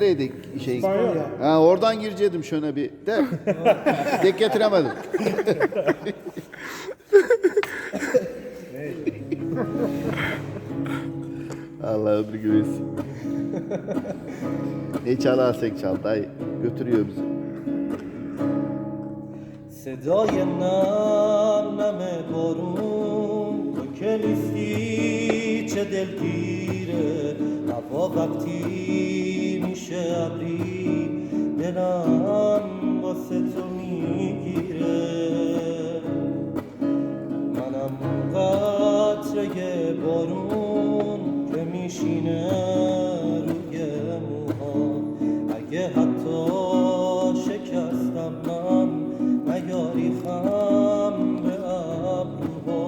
nereydi şey? İspanya. Ha, oradan girecektim şöyle bir de. Dek getiremedim. Allah ömrü güvensin. Ne çalarsak çal dayı. Götürüyor bizi. صدای نم نم بارون تو که نیستی چه دلگیره هوا وقتی میشه ابری دلم واسه تو میگیره منم قطره بارون که میشینه روی موها اگه حتی شکستم من نیاری خم به ابروها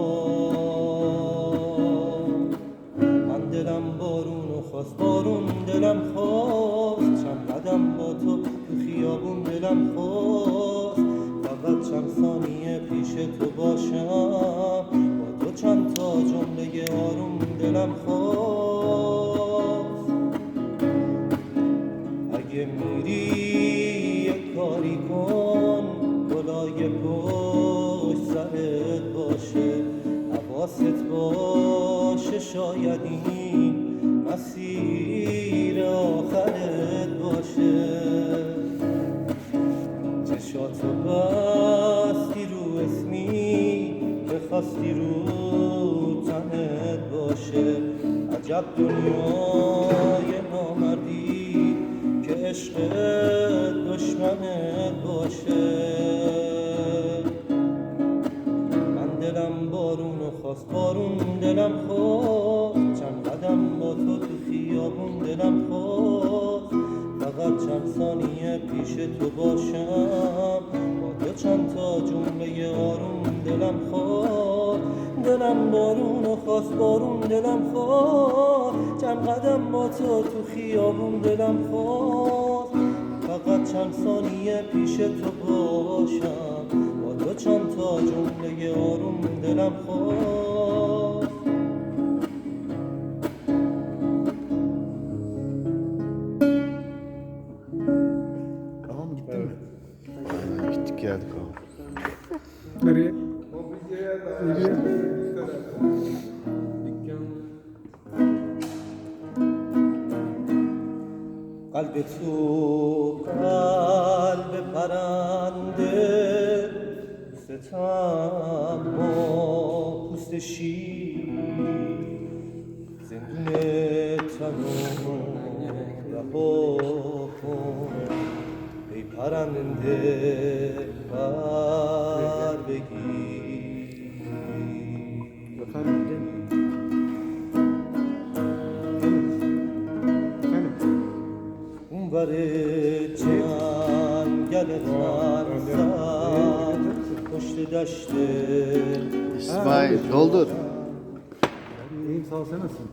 من دلم بارونو خواست بارون دلم خواست چند قدم با تو تو خیابون دلم خواست فقط چند ثانیه پیش تو باشم با تو چند تا جمله آروم دلم خواست اگه میری یه کاری کن گلای پشت سرت باشه حواست باشه شاید این مسیر آخرت باشه چشاتو بستی رو اسمی که خواستی رو تنت باشه عجب دنیای نامردی که عشقت دشمنت باشه من دلم بارونو خواست بارون دلم خواست چند قدم با تو تو خیابون دلم خواست فقط چند ثانیه پیش تو باشم با تو چند تا جمله آروم دلم خواست دلم بارونو خواست بارون دلم خواست چند قدم با تو تو خیابون دلم خواست فقط چند ثانیه پیش تو باشم با تو چند تا جمله آروم دلم خواست Tamam gittin mi? Gittik geldik abi. Nereye? قلب تو قلب پرنده ستم و پوست شیر زندون تنو رها کن ای پرنده پر بگیر Efendim? اونور جنگل مرزم پشت دشت İsmail doldur. İyiyim sağ ol sen nasılsın?